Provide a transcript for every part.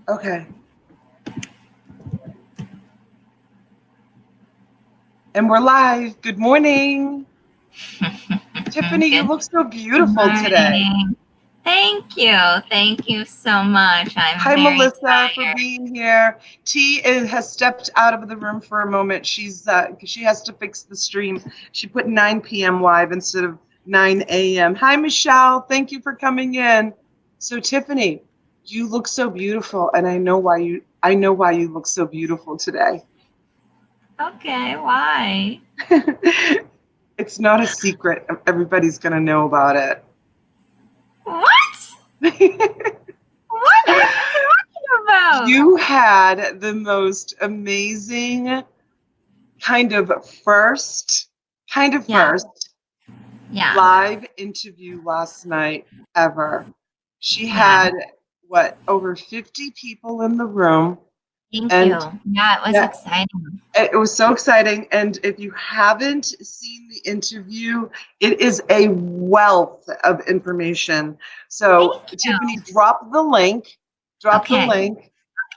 Okay. And we're live. Good morning. Tiffany, you Good look so beautiful today. morning. Thank you. Thank you so much. I'm Hi, very Melissa, for tired. being here. Has stepped out of the room for a moment. She has to fix the stream. She put 9 p.m. live instead of 9 a.m. Hi, Michelle. Thank you for coming in. So, Tiffany, you look so beautiful, and I know why you look so beautiful today. Okay, why? It's not a secret. Everybody's going to know about What? it. What are you talking about? You had the most amazing kind of first, Yeah, first yeah, live interview last night ever. She yeah. had what, over 50 people in the room, Thank you. and Yeah, it was yeah, exciting. it was so exciting. And if you haven't seen the interview, it is a wealth of information. So, Thank Tiffany, you. drop the Okay, link.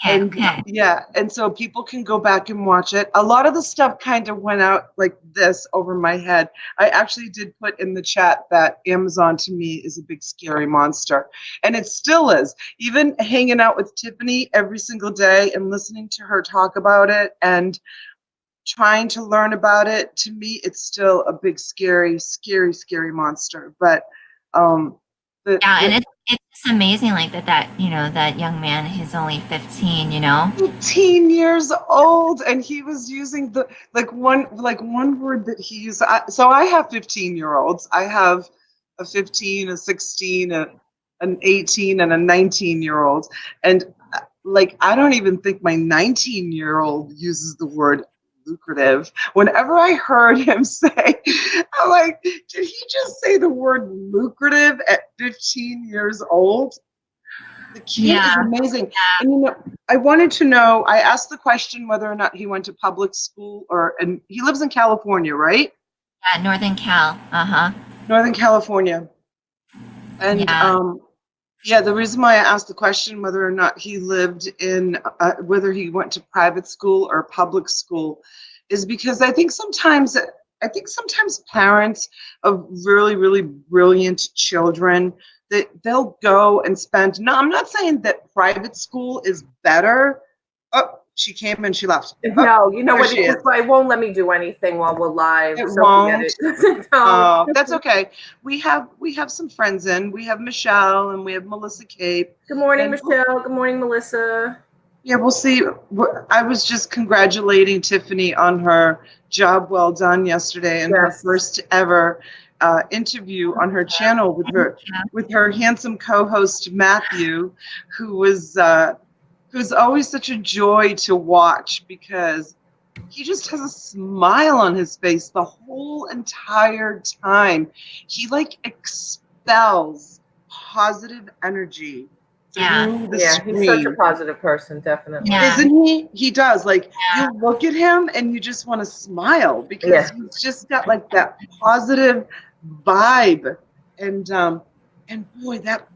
okay, And okay. yeah, and so people can go back and watch it. A lot of the stuff kind of went out like this over my head. I actually did put in the chat that Amazon to me is a big scary monster. And it still is. Even hanging out with Tiffany every single day and listening to her talk about it and trying to learn about it, to me, it's still a big, scary, scary, scary monster. But um, Yeah, the and it's amazing like that young man, he's only 15, 15 years old, and he was using the like one word that he used. So I have 15-year-olds. I have a 15, a 16, an 18, and a 19-year-old. And like, I don't even think my 19-year-old uses the word lucrative. Whenever I heard him say, I'm like, did he just say the word lucrative at 15 years old? The kid Yeah, is amazing. And I wanted to know, I asked the question whether or not he went to public school and he lives in California, right? yeah, Northern Cal. Uh-huh. Northern California. And Yeah, yeah, the reason why I asked the question whether or not he lived in, whether he went to private school or public school is because I think sometimes parents of really, really brilliant children, that they'll go and spend, no, I'm not saying that private school is better. Oh, she came and she left. Oh, No, you know there what? she is. It won't let me do anything while we're live, It so forget won't. it. No. That's okay. We have some friends in. We have Michelle and we have Melissa Cape. Good morning, And Michelle. Good morning, Melissa. yeah, we'll see. I was just congratulating Tiffany on her job well done yesterday and her Yes. first ever interview on her channel with her handsome co-host Matthew, who was who's always such a joy to watch because he just has a smile on his face the whole entire time. He like expels positive energy yeah, through the Yeah, he's such a screen. positive person, definitely. yeah, Isn't he? He does. Like, you look at him and you just want to smile because Yeah. he's just got like that positive vibe. And boy, that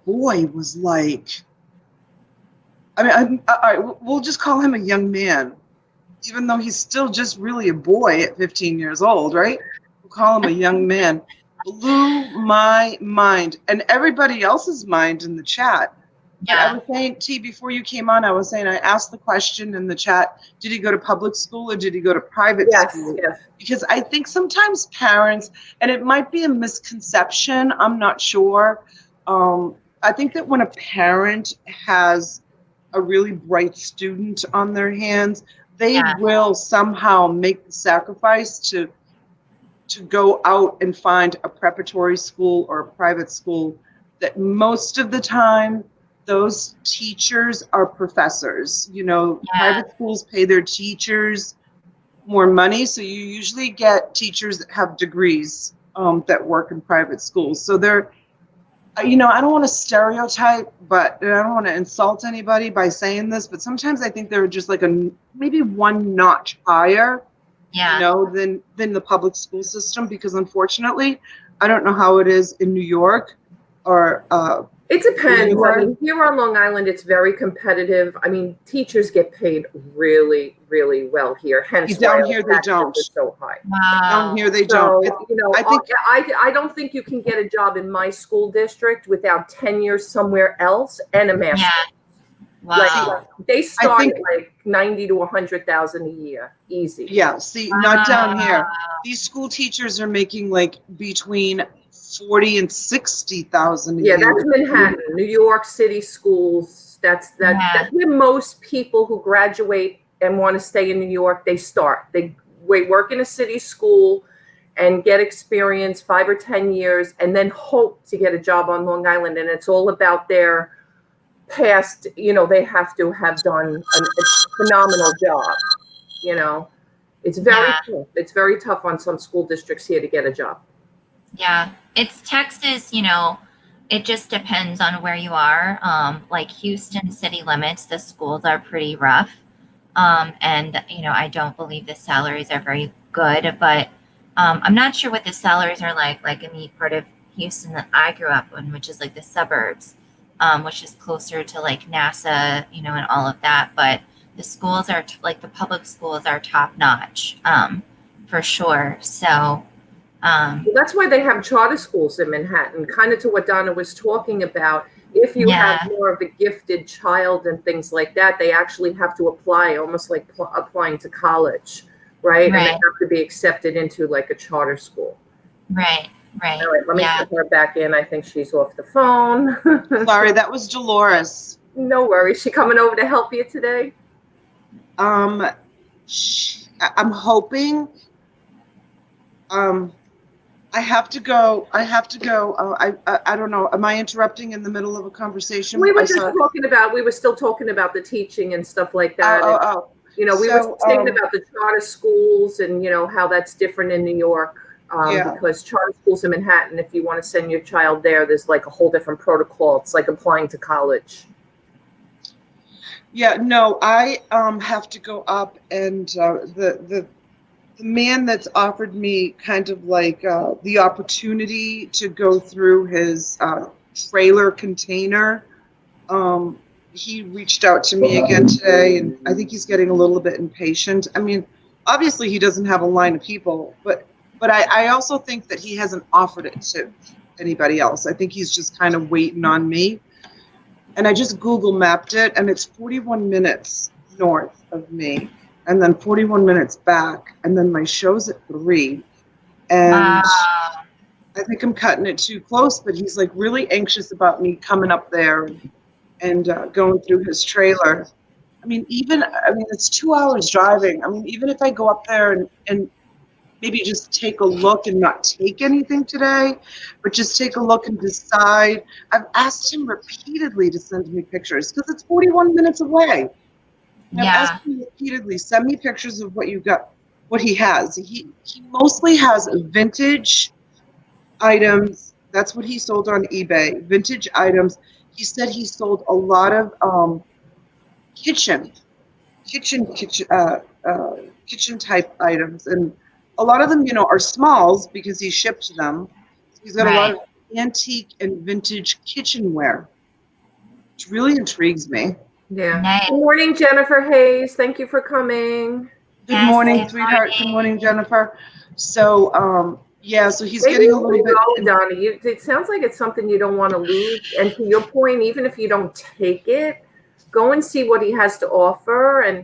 boy was like, I mean, all right, we'll just call him a young man, even though he's still just really a boy at 15 years old, right? We'll call him a young man. Blew my mind and everybody else's mind in the chat. But I yeah, was saying, T, before you came on, I was saying, I asked the question in the chat, did he go to public school or did he go to private Yes, school? yes. Because I think sometimes parents, and it might be a misconception, I'm not sure. I think that when a parent has a really bright student on their hands, they yeah, will somehow make the sacrifice to go out and find a preparatory school or a private school that most of the time those teachers are professors. yeah, Private schools pay their teachers more money, so you usually get teachers that have degrees that work in private schools. So I don't want to stereotype, but I don't want to insult anybody by saying this, but sometimes I think they're just like maybe one notch higher, yeah, than the public school system, because unfortunately, I don't know how it is in New York or It depends. You I are? mean, here on Long Island, it's very competitive. I mean, teachers get paid really, really well here. Hence why Down our here they taxes don't. are so high. Down Wow. here they don't. So, you know, I think I don't think you can get a job in my school district without tenure somewhere else and a Yeah. master's. Like see, Wow. they I start think at like 90 to 100,000 a year, easy. yeah, see, not down Wow. here. These school teachers are making like between 40 and 60,000 a Yeah, year. that's Manhattan, New York City schools. Yeah. That's where most people who graduate and want to stay in New York, they start. They work in a city school and get experience 5 or 10 years, and then hope to get a job on Long Island. And it's all about their past. You know, they have to have done a phenomenal job. You know, it's very Yeah. tough. It's very tough on some school districts here to get a job. Yeah. It's Texas, it just depends on where you are. Like Houston city limits, the schools are pretty rough. And I don't believe the salaries are very good, but I'm not sure what the salaries are like in the part of Houston that I grew up in, which is like the suburbs, which is closer to like NASA, and all of that. But the schools are like the public schools are top notch, for sure. So, um, Well, that's why they have charter schools in Manhattan, kind of to what Donna was talking about. If you have yeah, more of a gifted child and things like that, they actually have to apply, almost like applying to college, right? And they right, have to be accepted into like a charter school. right, right. All right, let me Yeah. put her back in. I think she's off the phone. Sorry, that was Dolores. No worries. She coming over to help you today? Um, I'm hoping. Um, I have to go. I have to go. I don't know. Am I interrupting in the middle of a conversation? We were I just saw. talking about, we were still talking about the teaching and stuff like Oh, that. oh, And, oh. we were So, saying about the charter schools and, how that's different in New York. yeah, Because charter schools in Manhattan, if you want to send your child there, there's like a whole different protocol. It's like applying to college. yeah. No, I have to go up, and the man that's offered me kind of like the opportunity to go through his trailer container. Um, he reached out to me again today, and I think he's getting a little bit impatient. I mean, obviously he doesn't have a line of people, but I also think that he hasn't offered it to anybody else. I think he's just kind of waiting on me. And I just Google mapped it, and it's 41 minutes north of me, and then 41 minutes back, and then my show's at 3. Wow. And I think I'm cutting it too close, but he's like really anxious about me coming up there and going through his trailer. I mean, it's 2 hours driving. I mean, even if I go up there and maybe just take a look and not take anything today, but just take a look and decide. I've asked him repeatedly to send me pictures because it's 41 minutes away. I've Yeah. asked him repeatedly, send me pictures of what you got, what he has. He mostly has vintage items. That's what he sold on eBay, vintage items. He said he sold a lot of kitchen kitchen kitchen kitchen type items, and a lot of them are smalls because he shipped them. So he's got a lot Right. of antique and vintage kitchenware, which really intrigues me. Yeah. Nice. Good morning, Jennifer Hayes. Thank you for coming. Good Yes. morning, Good sweetheart. Good morning. morning, Jennifer. So yeah, so he's Maybe getting a you little bit go, Donna. It sounds like it's something you don't want to lose. And to your point, even if you don't take it, go and see what he has to offer. And,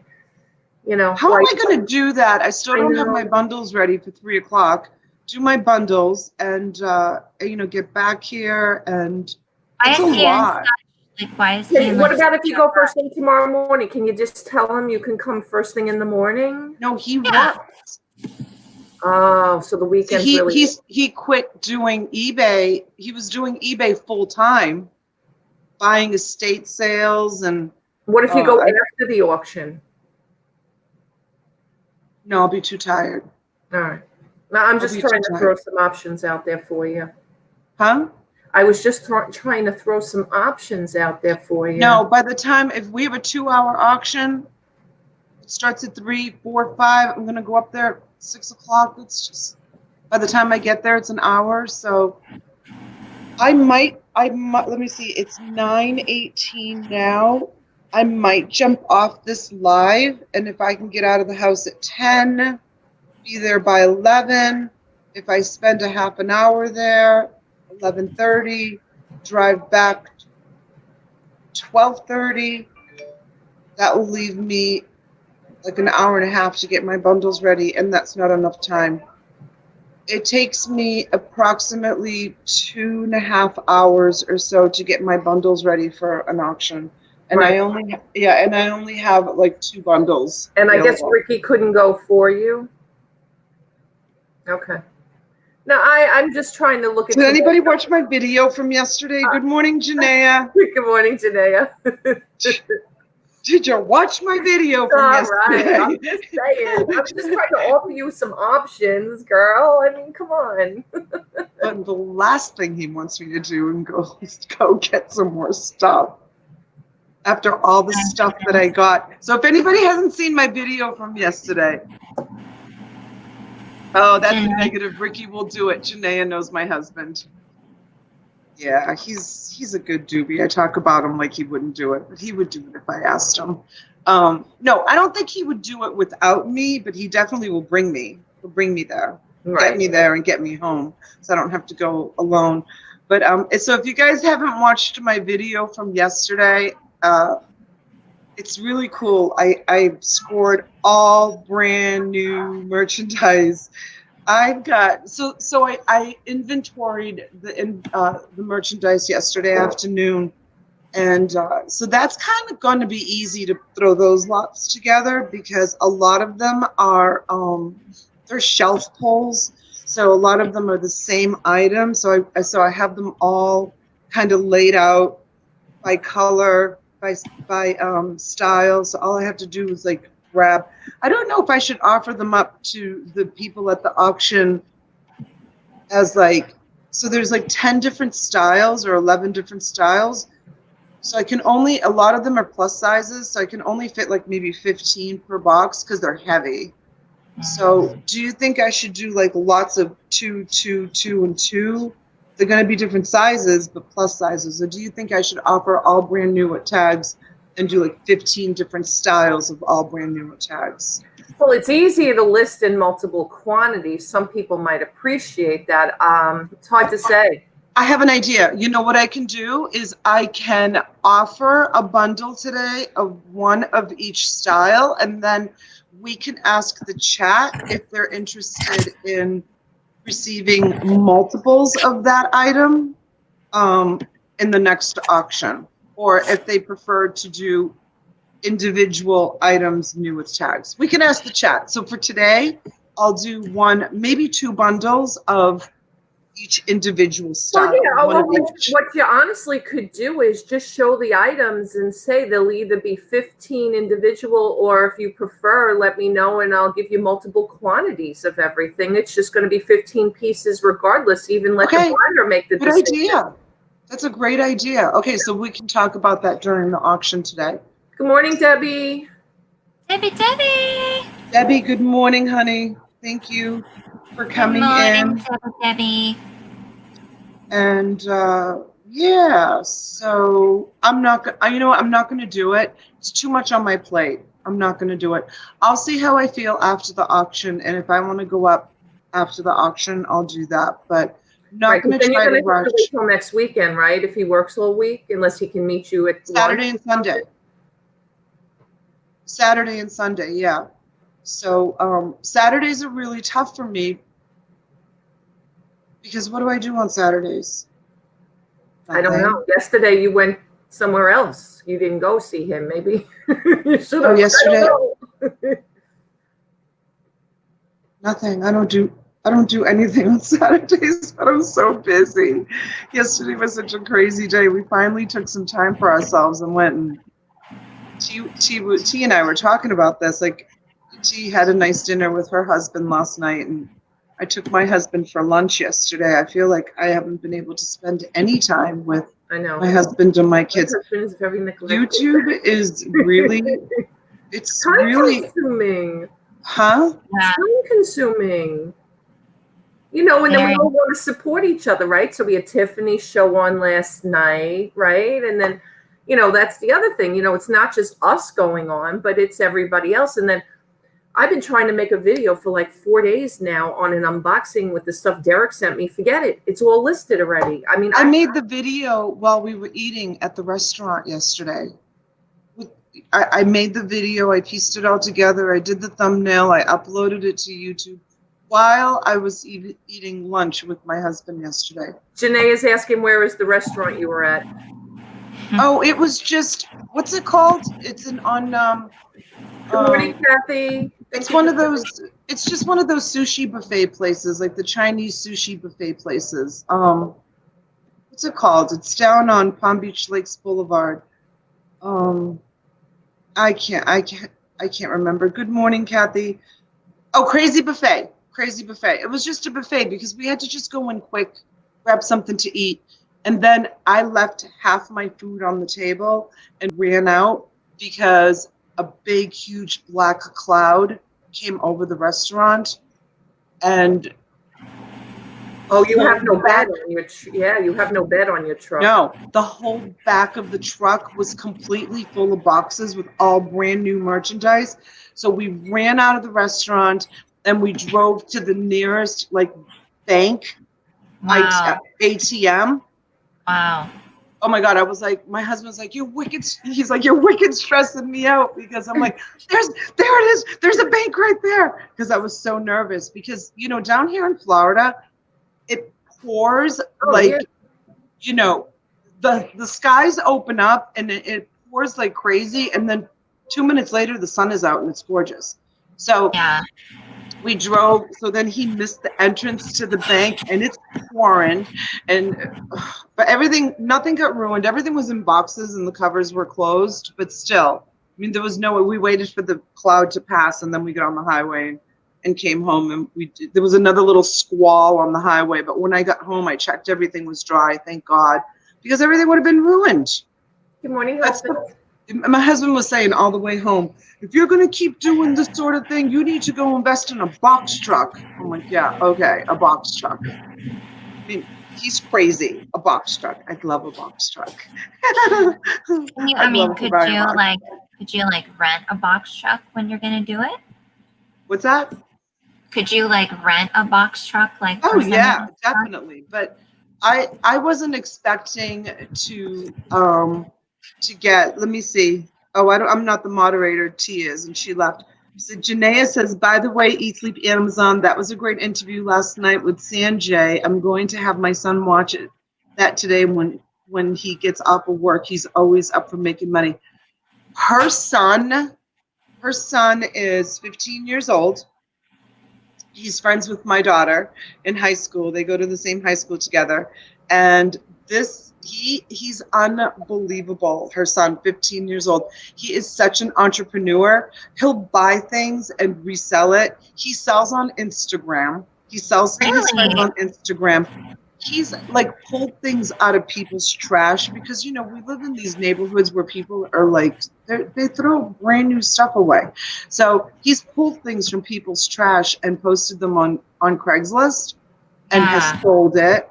how am like, I going to do that? I still I don't have know. my bundles ready for 3 o'clock. Do my bundles and get back here, and Why it's a is he in lot. such, why is he in What like about if you such go first thing tomorrow morning? Can you just tell him you can come first thing in the morning? No, he Yeah. works. Oh, so the See, weekend's really. he quit doing eBay. He was doing eBay full time, buying estate sales, and What if you go I, after the auction? no, I'll be too tired. All right. Now, I'm I'll just be too trying to throw tired. some options out there for you. Huh? I was just trying to throw some options out there for you. No, by the time if we have a 2 hour auction, it starts at 3, 4, 5. I'm gonna go up there at 6 o'clock. It's just by the time I get there, it's an hour. So I might let me see. It's 9:18 now. I might jump off this live, and if I can get out of the house at 10, be there by 11. If I spend a half an hour there, 11:30, drive back 12:30, that will leave me like an hour and a half to get my bundles ready, and that's not enough time. It takes me approximately 2.5 hours or so to get my bundles ready for an auction. And Right. I only have like 2 bundles. And I guess available. Ricky couldn't go for you. Okay. No, I'm just trying to look at. Did anybody watch my video from yesterday? Good morning, Janaea. Good morning, Janaea. Did you watch my video from All yesterday? right. I'm just saying. I'm just trying to offer you some options, girl. I mean, come on. But the last thing he wants me to do and go get some more stuff after all the stuff that I got. So if anybody hasn't seen my video from yesterday, oh, that's a negative. Ricky will do it. Janaea knows my husband. Yeah, he's a good doobie. I talk about him like he wouldn't do it, but he would do it if I asked him. No, I don't think he would do it without me, but he definitely will bring me. He'll bring me there, get me there, and get me home, so I don't have to go alone. But so if you guys haven't watched my video from yesterday, it's really cool. I scored all brand new merchandise. I've got I inventoried the merchandise yesterday afternoon, and so that's kind of going to be easy to throw those lots together because a lot of them are they're shelf pulls, so a lot of them are the same item. So I have them all kind of laid out by color, by style. So all I have to do is like grab. I don't know if I should offer them up to the people at the auction as like, so there's like 10 different styles or 11 different styles. So a lot of them are plus sizes. So I can only fit like maybe 15 per box because they're heavy. So do you think I should do like lots of 2, 2, 2, and 2? They're going to be different sizes, but plus sizes. Or do you think I should offer all brand new at tags and do like 15 different styles of all brand new at tags? Well, it's easier to list in multiple quantities. Some people might appreciate that. It's hard to say. I have an idea. You know what I can do is I can offer a bundle today of one of each style, and then we can ask the chat if they're interested in receiving multiples of that item in the next auction, or if they prefer to do individual items new with tags. We can ask the chat. So for today, I'll do one, maybe 2 bundles of each individual style. Well, yeah, what you honestly could do is just show the items and say they'll either be 15 individual, or if you prefer, let me know and I'll give you multiple quantities of everything. It's just going to be 15 pieces regardless. Even let the buyer make the decision. Good idea. That's a great idea. Okay, so we can talk about that during the auction today. Good morning, Debbie. Debbie, good morning, honey. Thank you for coming in. Debbie. And yeah, so I'm not going to do it. It's too much on my plate. I'm not going to do it. I'll see how I feel after the auction, and if I want to go up after the auction, I'll do that. But I'm not going to try to rush. Wait till next weekend, right? If he works all week, unless he can meet you at Saturday and Sunday. Saturday and Sunday, yeah. So Saturdays are really tough for me because what do I do on Saturdays? I don't know. Yesterday you went somewhere else. You didn't go see him. Maybe you should have. Yesterday. Nothing. I don't do anything on Saturdays, but I'm so busy. Yesterday was such a crazy day. We finally took some time for ourselves and went and T and I were talking about this. Like, T had a nice dinner with her husband last night, and I took my husband for lunch yesterday. I feel like I haven't been able to spend any time with my husband and my kids. YouTube is really, it's time really consuming. Huh? Time consuming. You know, and then we Very, all want to support each other, right? So we had Tiffany's show on last night, right? And then, you know, that's the other thing. You know, it's not just us going on, but it's everybody else. And then I've been trying to make a video for like 4 days now on an unboxing with the stuff Derek sent me. Forget it. It's all listed already. I mean, I made the video while we were eating at the restaurant yesterday. I made the video, I pieced it all together, I did the thumbnail, I uploaded it to YouTube while I was eating lunch with my husband yesterday. Janae is asking, where is the restaurant you were at? Oh, it was just, what's it called? It's Good morning, Kathy. it's one of those, it's just one of those sushi buffet places, like the Chinese sushi buffet places. What's it called? It's down on Palm Beach Lakes Boulevard. I can't remember. Good morning, Kathy. Oh, Crazy Buffet. Crazy Buffet. It was just a buffet because we had to just go in quick, grab something to eat. And then I left half my food on the table and ran out because a big, huge black cloud came over the restaurant. And oh, you have no bed on your you have no bed on your truck. no, the whole back of the truck was completely full of boxes with all brand new merchandise. So we ran out of the restaurant and we drove to the nearest like bank, wow. ATM. Wow. Oh my God, I was like, my husband's like, you're wicked. He's like, you're wicked stressing me out because I'm like, there it is. There's a bank right there. Because I was so nervous because, you know, down here in Florida, it pours like, you know, the skies open up and it pours like crazy. And then 2 minutes later, the sun is out and it's gorgeous. So Yeah. we drove. So then he missed the entrance to the bank and it's pouring. And but everything, nothing got ruined. Everything was in boxes and the covers were closed. But still, I mean, there was no way. We waited for the cloud to pass and then we got on the highway and came home. And there was another little squall on the highway. But when I got home, I checked everything was dry. Thank God, because everything would have been ruined. Good morning, husband. My husband was saying all the way home, if you're going to keep doing this sort of thing, you need to go invest in a box truck. I'm like, yeah, okay, a box truck. I mean, he's crazy. A box truck. I'd love a box truck. Could you like rent a box truck when you're gonna do it? What's that? Could you like rent a box truck like? Oh yeah, definitely. But I wasn't expecting to get. Let me see. Oh, I'm not the moderator. T is, and she left. So Janaea says, by the way, Eat Sleep Amazon. That was a great interview last night with Sanjay. I'm going to have my son watch that today when he gets off of work. He's always up for making money. Her son is 15 years old. He's friends with my daughter in high school. They go to the same high school together. And he's unbelievable. Her son, 15 years old. He is such an entrepreneur. He'll buy things and resell it. He sells on Instagram. He sells to his friends on Instagram. He's like pulled things out of people's trash because, you know, we live in these neighborhoods where people are like, they throw brand new stuff away. So he's pulled things from people's trash and posted them on Craigslist and has sold it.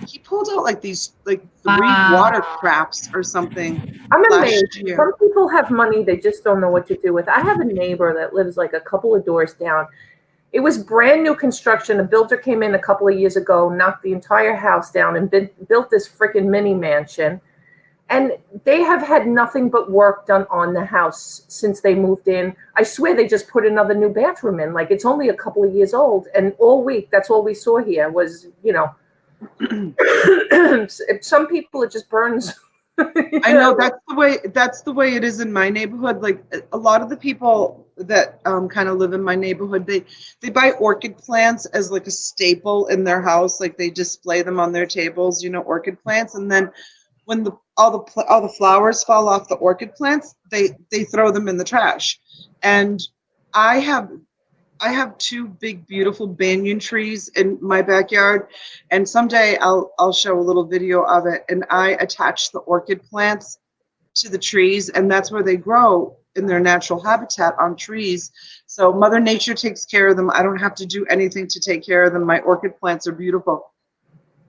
He pulled out like these like 3 water craps or something. I'm amazed. Some people have money, they just don't know what to do with. I have a neighbor that lives like a couple of doors down. It was brand new construction. A builder came in a couple of years ago, knocked the entire house down and built this freaking mini mansion. And they have had nothing but work done on the house since they moved in. I swear they just put another new bathroom in. Like, it's only a couple of years old. And all week, that's all we saw here was, you know, some people it just burns. I know that's the way it is in my neighborhood. Like a lot of the people that kind of live in my neighborhood, they buy orchid plants as like a staple in their house. Like they display them on their tables, you know, orchid plants. And then when all the flowers fall off the orchid plants, they throw them in the trash. And I have 2 big, beautiful banyan trees in my backyard, and someday I'll show a little video of it. And I attach the orchid plants to the trees, and that's where they grow in their natural habitat on trees. So Mother Nature takes care of them. I don't have to do anything to take care of them. My orchid plants are beautiful.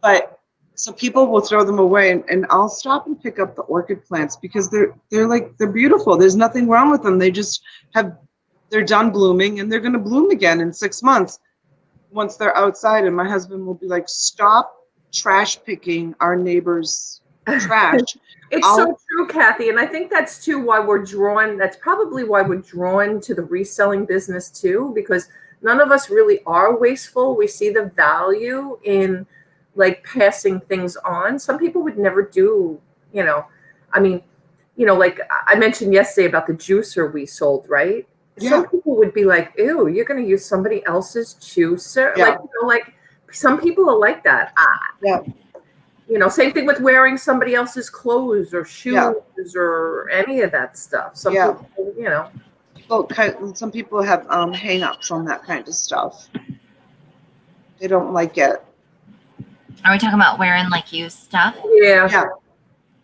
But so people will throw them away, and I'll stop and pick up the orchid plants because they're beautiful. There's nothing wrong with them. They're done blooming and they're going to bloom again in 6 months once they're outside. And my husband will be like, "Stop trash picking our neighbor's trash." It's so true, Kathy. And I think that's too why we're drawn. That's probably why we're drawn to the reselling business too, because none of us really are wasteful. We see the value in like passing things on. Some people would never do, I mean, like I mentioned yesterday about the juicer we sold, right? Yeah. Some people would be like, ew, you're going to use somebody else's juicer? Yeah. Like some people are like that. Yeah. Same thing with wearing somebody else's clothes or shoes or any of that stuff. Some people, some people have hang-ups on that kind of stuff. They don't like it. Are we talking about wearing like used stuff? Yeah.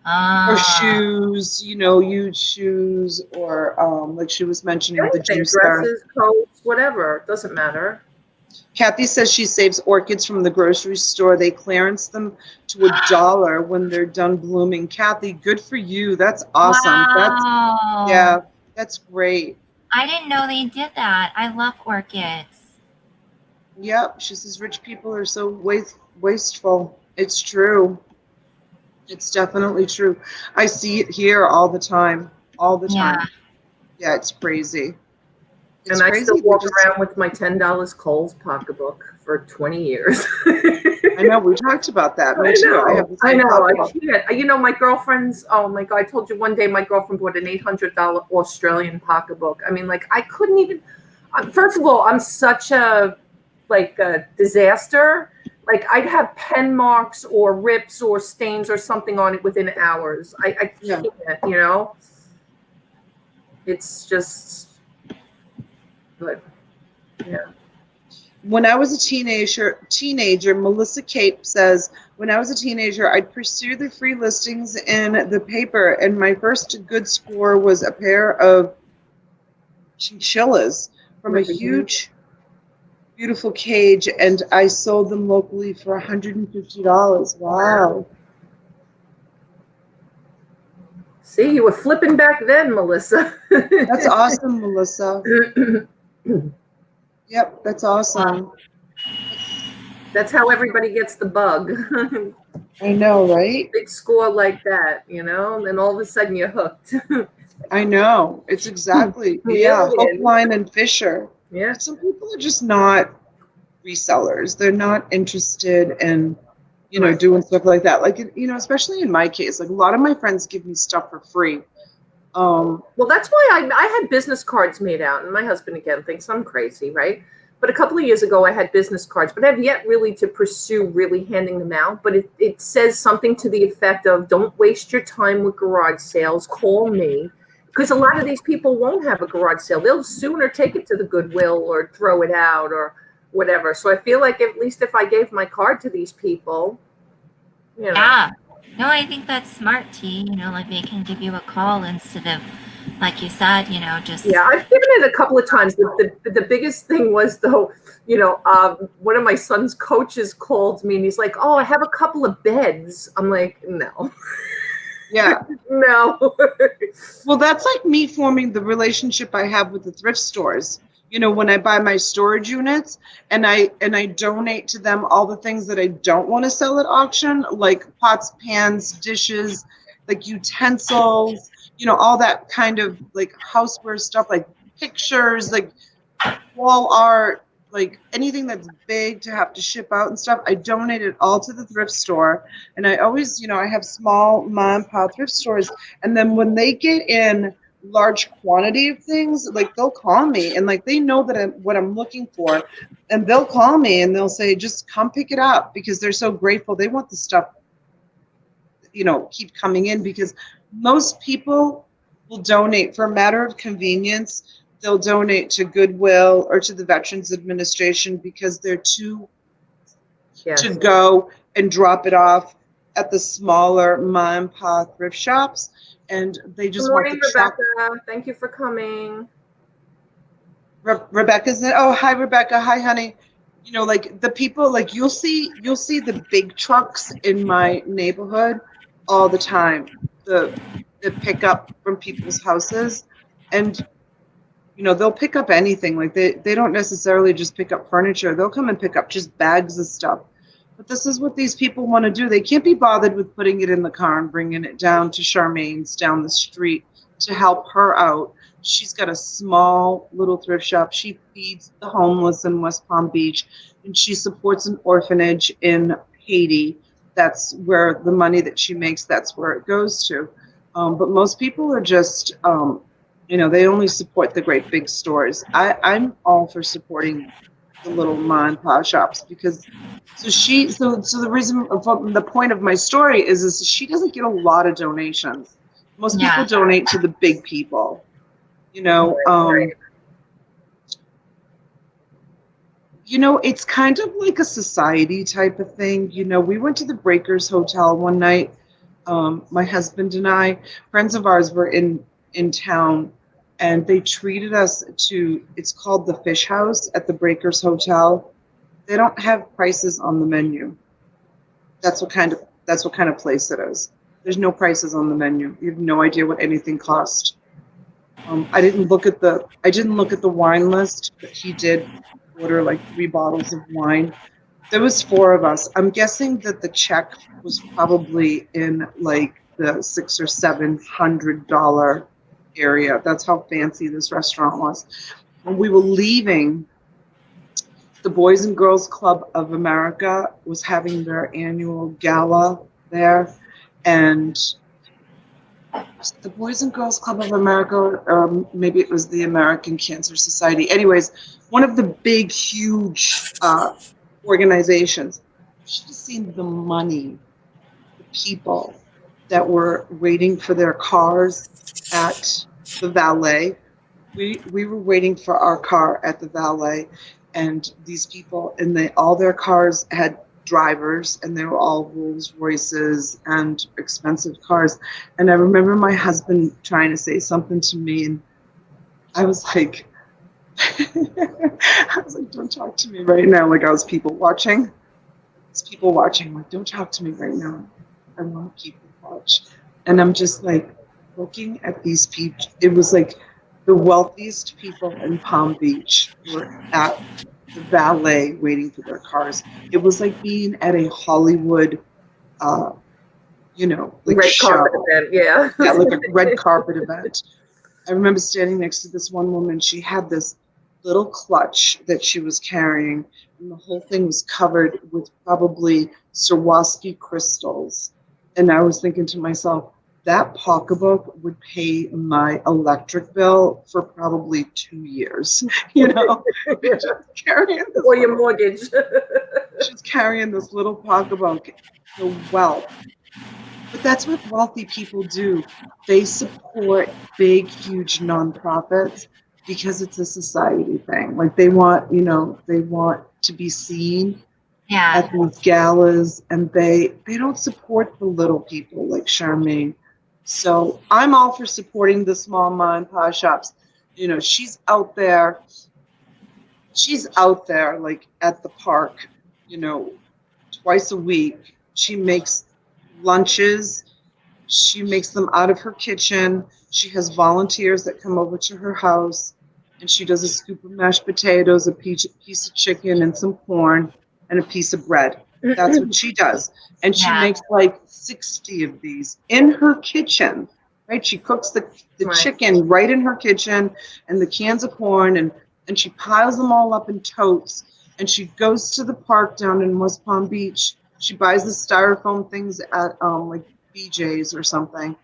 Or shoes, used shoes, or like she was mentioning the juicer. Dresses, coats, whatever. It doesn't matter. Kathy says she saves orchids from the grocery store. They clearance them to $1 when they're done blooming. Kathy, good for you. That's awesome. Wow. That's great. I didn't know they did that. I love orchids. Yep. She says rich people are so wasteful. It's true. It's definitely true. I see it here all the time. All the time. Yeah, it's crazy. And I still walk around with my $10 Kohl's pocketbook for 20 years. I know, we talked about that. Me too. I know. I can't. My girlfriend's, oh my God, I told you one day my girlfriend bought an $800 Australian pocketbook. I mean, like, I couldn't even, first of all, I'm such a disaster. Like, I'd have pen marks or rips or stains or something on it within hours. I can't, It's just... But yeah. When I was a teenager, Melissa Cape says, when I was a teenager, I'd pursue the free listings in the paper, and my first good score was a pair of chinchillas from a huge, beautiful cage, and I sold them locally for $150. Wow. See, you were flipping back then, Melissa. That's awesome, Melissa. Yep, that's awesome. That's how everybody gets the bug. I know, right? Big score like that, and then all of a sudden you're hooked. I know. It's exactly, hook, line, and Fisher. Yeah. But some people are just not resellers. They're not interested in, doing stuff like that. Like, especially in my case, like a lot of my friends give me stuff for free. Well, that's why I had business cards made out, and my husband again thinks I'm crazy, right? But a couple of years ago, I had business cards, but I've yet really to pursue really handing them out. But it says something to the effect of, don't waste your time with garage sales. Call me. Because a lot of these people won't have a garage sale. They'll sooner take it to the Goodwill or throw it out or whatever. So I feel like at least if I gave my card to these people, Yeah. No, I think that's smart, T. Like they can give you a call instead of, like you said, just... Yeah, I've given it a couple of times. The biggest thing was, though, one of my son's coaches called me and he's like, oh, I have a couple of beds. I'm like, no. Yeah. No. Well, that's like me forming the relationship I have with the thrift stores. When I buy my storage units and I donate to them all the things that I don't want to sell at auction, like pots, pans, dishes, like utensils, all that kind of like houseware stuff, like pictures, like wall art, like anything that's big to have to ship out and stuff. I donate it all to the thrift store. And I always, I have small mom and pop thrift stores. And then when they get in large quantity of things, like they'll call me and like they know that what I'm looking for, and they'll call me and they'll say, just come pick it up, because they're so grateful. They want the stuff, keep coming in, because most people will donate for a matter of convenience. They'll donate to Goodwill or to the Veterans Administration because they're too to go and drop it off at the smaller mom and pop thrift shops. And they just Good morning, want the truck. Rebecca. Thank you for coming. Rebecca's in. Oh, hi, Rebecca. Hi, honey. You know, like the people, like you'll see the big trucks in my neighborhood all the time. The pickup from people's houses, and they'll pick up anything. Like they don't necessarily just pick up furniture. They'll come and pick up just bags of stuff. But this is what these people want to do. They can't be bothered with putting it in the car and bringing it down to Charmaine's down the street to help her out. She's got a small little thrift shop. She feeds the homeless in West Palm Beach, and she supports an orphanage in Haiti. That's where the money that she makes, that's where it goes to. But most people are just, they only support the great big stores. I'm all for supporting the little ma and pa shops because so the reason the point of my story is she doesn't get a lot of donations. Most people Yeah. donate to the big people, Right. It's kind of like a society type of thing. We went to the Breakers Hotel one night. My husband and I, friends of ours, were in town, and they treated us to. It's called the Fish House at the Breakers Hotel. They don't have prices on the menu. That's what kind of place it is. There's no prices on the menu. You have no idea what anything cost. I didn't look at the wine list, but he did order like 3 bottles of wine. There was 4 of us. I'm guessing that the check was probably in like the $600 or $700 area. That's how fancy this restaurant was. When we were leaving, the Boys and Girls Club of America was having their annual gala there, and the Boys and Girls Club of America, or maybe it was the American Cancer Society. Anyways, one of the big, huge organizations. You should have seen the money, the people that were waiting for their cars at the valet. We were waiting for our car at the valet, and these people, and all their cars had drivers, and they were all Rolls Royces and expensive cars. And I remember my husband trying to say something to me, and I was like, don't talk to me right now. Like I was people watching. It's people watching. Like, don't talk to me right now. I want people to watch. And I'm just like looking at these people. It was like the wealthiest people in Palm Beach were at the valet waiting for their cars. It was like being at a Hollywood, like Red carpet show. event, yeah. Yeah, like a red carpet event. I remember standing next to this one woman. She had this little clutch that she was carrying, and the whole thing was covered with probably Swarovski crystals. And I was thinking to myself, that pocketbook would pay my electric bill for probably 2 years. Just carrying this Or your little, mortgage. she's carrying this little pocketbook. The wealth. But that's what wealthy people do. They support big, huge nonprofits because it's a society thing. Like they want to be seen Yeah. at these galas, and they don't support the little people like Charmaine. So I'm all for supporting the small ma and pa shops. She's out there. She's out there like at the park, twice a week. She makes lunches. She makes them out of her kitchen. She has volunteers that come over to her house, and she does a scoop of mashed potatoes, a piece of chicken, and some corn, and a piece of bread. That's what she does. And she Yeah. makes like 60 of these in her kitchen, right? She cooks the Right. chicken right in her kitchen and the cans of corn, and she piles them all up in totes. And she goes to the park down in West Palm Beach. She buys the styrofoam things at like BJ's or something,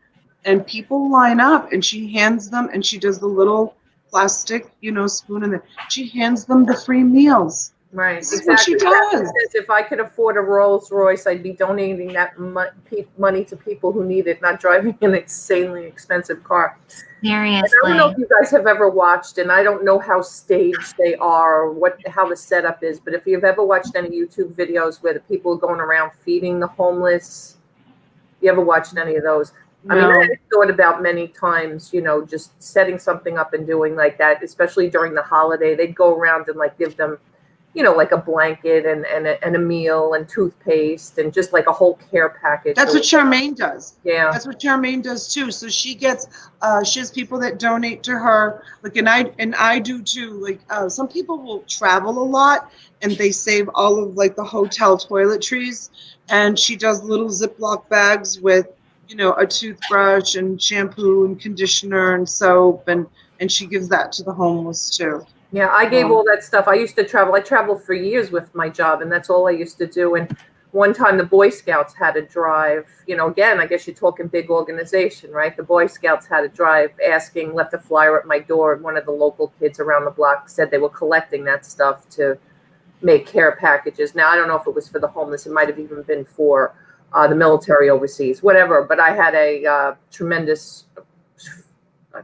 and people line up, and she hands them, and she does the little plastic, spoon, and she hands them the free meals. Right, This is what she exactly. does. Says if I could afford a Rolls Royce, I'd be donating that money to people who need it, not driving an insanely expensive car. Seriously. And I don't know if you guys have ever watched, and I don't know how staged they are or how the setup is, but if you've ever watched any YouTube videos where the people are going around feeding the homeless, you ever watched any of those? I mean, I No. had thought about many times, just setting something up and doing like that, especially during the holiday. They'd go around and like give them, like a blanket and a meal and toothpaste and just like a whole care package. That's what Charmaine does. Yeah. That's what Charmaine does too. So she has people that donate to her. Like, and I do too. Like, some people will travel a lot and they save all of like the hotel toiletries. And she does little Ziploc bags with, a toothbrush and shampoo and conditioner and soap, and she gives that to the homeless too. Yeah, I gave all that stuff. I used to travel. I traveled for years with my job, and that's all I used to do. And one time the Boy Scouts had a drive. Again, I guess you're talking big organization, right? The Boy Scouts had a drive left a flyer at my door, and one of the local kids around the block said they were collecting that stuff to make care packages. Now, I don't know if it was for the homeless. It might have even been for the military overseas, whatever. But I had a tremendous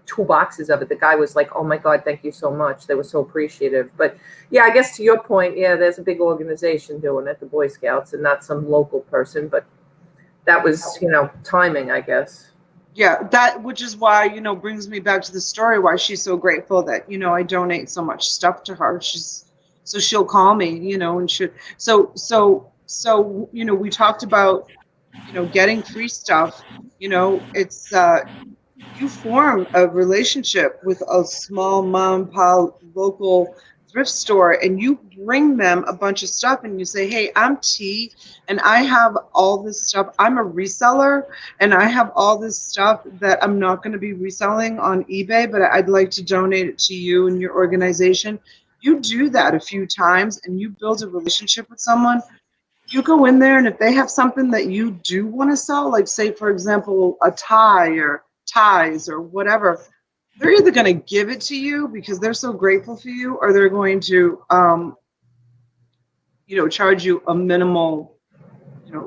2 boxes of it. The guy was like, "Oh my God, thank you so much." They were so appreciative. But yeah, I guess to your point, yeah, there's a big organization doing it, the Boy Scouts, and not some local person. But that was, timing, I guess. Yeah, that, which is why, brings me back to the story why she's so grateful that, I donate so much stuff to her. So she'll call me, and we talked about, getting free stuff. It's you form a relationship with a small mom and pop local thrift store, and you bring them a bunch of stuff and you say, "Hey, I'm T and I have all this stuff. I'm a reseller and I have all this stuff that I'm not going to be reselling on eBay, but I'd like to donate it to you and your organization." You do that a few times and you build a relationship with someone. You go in there, and if they have something that you do want to sell, like say, for example, a tie or ties or whatever, they're either going to give it to you because they're so grateful for you, or they're going to, charge you a minimal,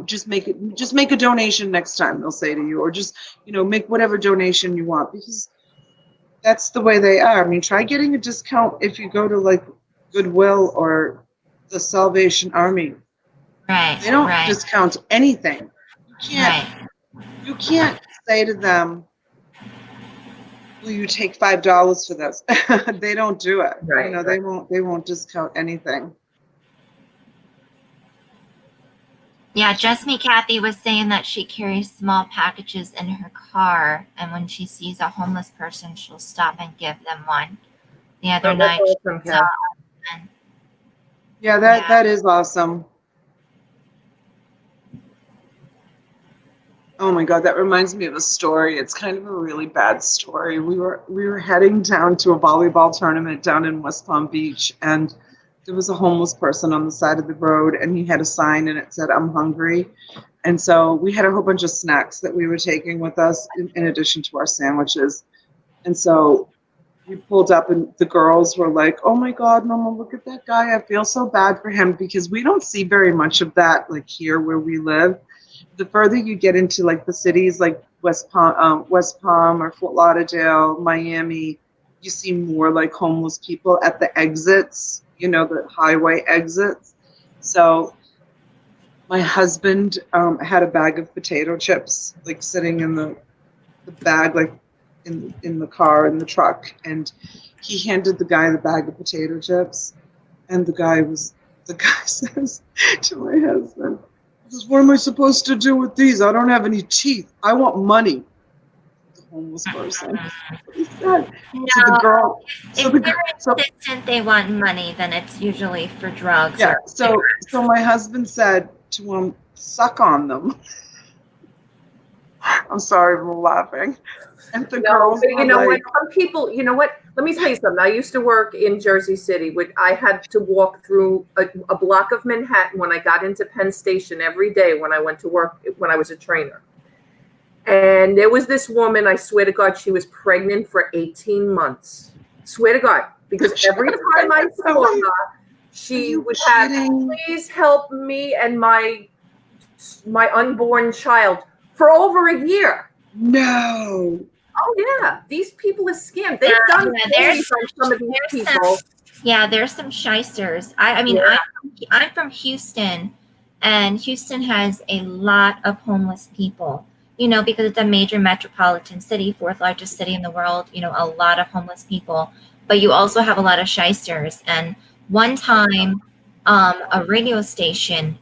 just make a donation next time, they'll say to you, or just, make whatever donation you want, because that's the way they are. I mean, try getting a discount if you go to like Goodwill or the Salvation Army. Right. They don't Right. discount anything. Right. You can't say to them, "Will you take $5 for this?" They don't do it. Right, right. They won't discount anything. Yeah, Just Me Kathy was saying that she carries small packages in her car, and when she sees a homeless person, she'll stop and give them one. The other Oh, that's night, awesome, she saw Kat. and Yeah, yeah, that is awesome. Oh my God, that reminds me of a story. It's kind of a really bad story. We were heading down to a volleyball tournament down in West Palm Beach, and there was a homeless person on the side of the road, and he had a sign and it said, "I'm hungry." And so we had a whole bunch of snacks that we were taking with us in addition to our sandwiches. And so we pulled up and the girls were like, "Oh my God, Mama, look at that guy. I feel so bad for him," because we don't see very much of that like here where we live. The further you get into like the cities like West Palm or Fort Lauderdale, Miami, you see more like homeless people at the exits, the highway exits. So my husband had a bag of potato chips like sitting in the bag, like in the car in the truck, and he handed the guy the bag of potato chips, and the guy says to my husband, he goes, "What am I supposed to do with these? I don't have any teeth. I want money." The homeless person. That's what he said. So the no. girl. So If the they're so insistent they want money, then it's usually for drugs yeah. or So my husband said to him, "Suck on them." I'm sorry for laughing. And the No, girls but were you know what? like, Some people, you know what? Let me tell you something. I used to work in Jersey City. I had to walk through a block of Manhattan when I got into Penn Station every day when I went to work, when I was a trainer. And there was this woman, I swear to God, she was pregnant for 18 months. Swear to God. Because every time I saw her, she would have, "Please help me and my unborn child," for over a year. No. Oh yeah, these people are scammed. They've done stories on some of these people. There's some shysters. I mean, I'm from Houston, and Houston has a lot of homeless people. because it's a major metropolitan city, fourth largest city in the world, a lot of homeless people, but you also have a lot of shysters. And one time, a radio station,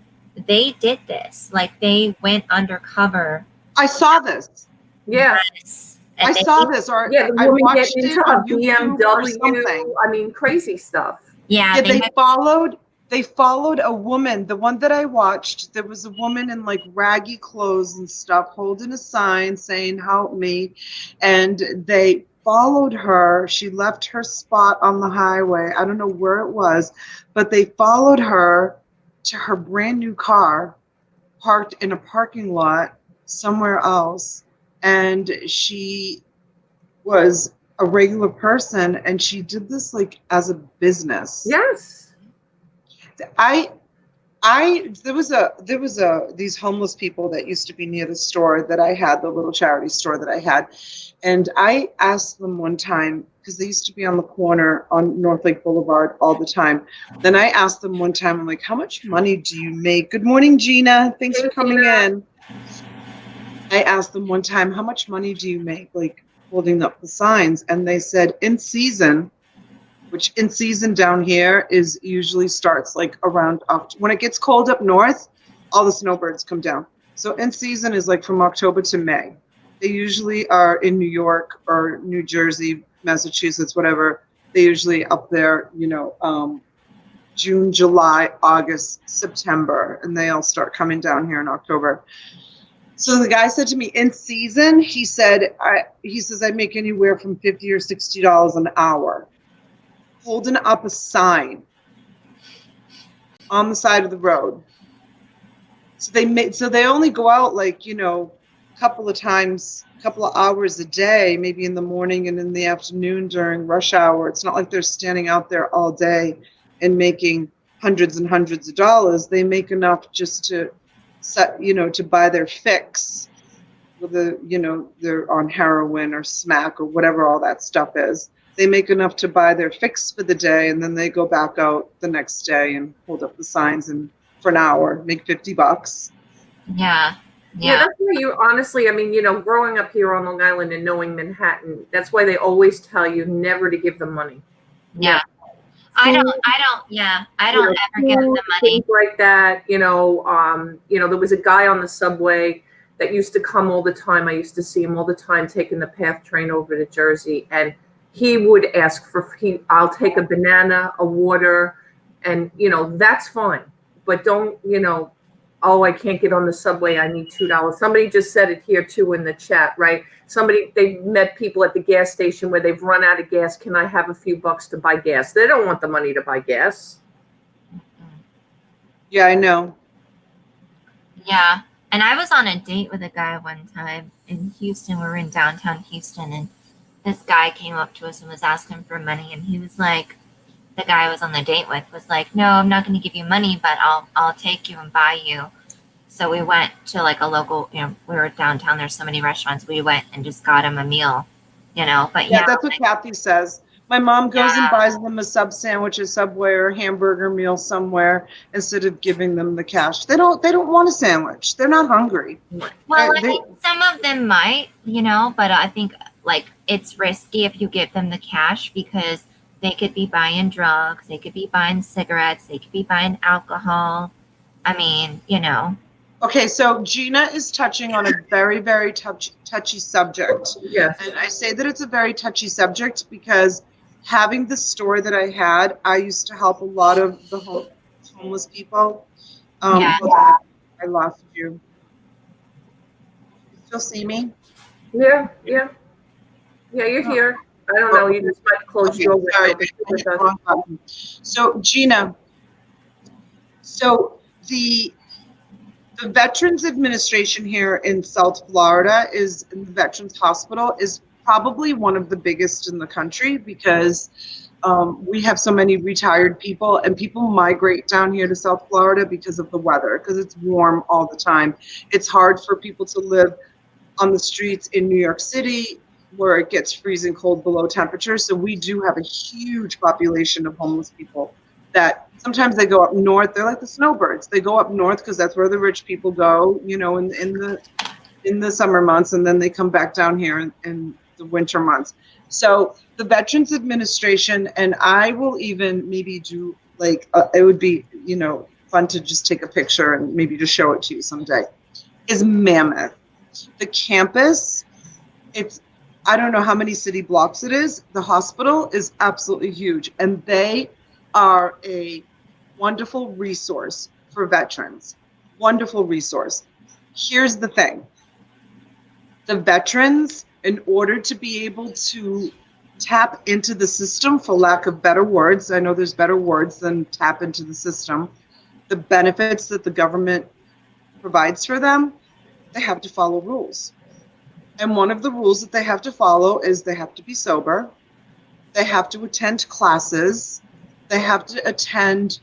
they did this, like they went undercover. I saw this. Yeah. Yes. I And saw this, or Yeah, the I woman watched getting it into a on YouTube or something. BMW. I mean, crazy stuff. yeah, Yeah, they they followed a woman. The one that I watched, there was a woman in like raggy clothes and stuff holding a sign saying help me, and they followed her. She left her spot on the highway. I don't know where it was, but they followed her to her brand new car parked in a parking lot somewhere else, and she was a regular person, and she did this like as a business. Yes. I there was a these homeless people that used to be near the store that I had, the little charity store that I had, and I asked them one time, because they used to be on the corner on North Lake Boulevard all the time. Then I asked them one time, I'm like, how much money do you make? Good morning, Gina. Thanks for coming in. I asked them one time, how much money do you make, like holding up the signs? And they said, in season, which in season down here is usually starts like around when it gets cold up north, all the snowbirds come down. So in season is like from October to May. They usually are in New York or New Jersey, Massachusetts, whatever. They usually up there, June, July, August, September, and they all start coming down here in October. So the guy said to me, in season, he says I make anywhere from $50 or $60 an hour, holding up a sign on the side of the road. So they only go out like, a couple of hours a day, maybe in the morning and in the afternoon during rush hour. It's not like they're standing out there all day and making hundreds and hundreds of dollars. They make enough just to to buy their fix, whether they're on heroin or smack or whatever all that stuff is. They make enough to buy their fix for the day, and then they go back out the next day and hold up the signs and for an hour make $50. Yeah. That's why you honestly, I mean, growing up here on Long Island and knowing Manhattan, that's why they always tell you never to give them money. Yeah. I don't ever give them the money. Things like that, there was a guy on the subway that used to come all the time. I used to see him all the time taking the PATH train over to Jersey, and he would ask I'll take a banana, a water, and that's fine. But don't, oh, I can't get on the subway, I need $2. Somebody just said it here too in the chat, right? They've met people at the gas station where they've run out of gas. Can I have a few bucks to buy gas? They don't want the money to buy gas. Yeah, I know. Yeah. And I was on a date with a guy one time in Houston. We were in downtown Houston, and this guy came up to us and was asking for money. And he was like, the guy I was on the date with was like, no, I'm not going to give you money, but I'll take you and buy you. So we went to like a local, we were downtown. There's so many restaurants. We went and just got him a meal, but yeah, that's what Kathy says. My mom goes and buys them a sub sandwich, a Subway or a hamburger meal somewhere instead of giving them the cash. They don't want a sandwich. They're not hungry. Well, I think some of them might, but I think like it's risky if you give them the cash, because they could be buying drugs, they could be buying cigarettes, they could be buying alcohol. I mean, Okay, so Gina is touching on a very, very touchy subject. Yes. And I say that it's a very touchy subject because having the store that I had, I used to help a lot of the homeless people. I lost you. You still see me? Yeah, you're here. I don't know. You just might close your window. So Gina, the Veterans Administration here in South Florida in the Veterans Hospital is probably one of the biggest in the country, because we have so many retired people, and people migrate down here to South Florida because of the weather, because it's warm all the time. It's hard for people to live on the streets in New York City where it gets freezing cold below temperature. So we do have a huge population of homeless people that sometimes they go up north. They're like the snowbirds. They go up north because that's where the rich people go, in in the summer months, and then they come back down here in the winter months. So the Veterans Administration, and I will even maybe do like it would be fun to just take a picture and maybe just show it to you someday. Is mammoth. The campus, it's I don't know how many city blocks it is. The hospital is absolutely huge, and they are a wonderful resource for veterans. Wonderful resource. Here's the thing. The veterans, in order to be able to tap into the system, for lack of better words, I know there's better words than tap into the system, the benefits that the government provides for them, they have to follow rules. And one of the rules that they have to follow is they have to be sober. They have to attend classes. They have to attend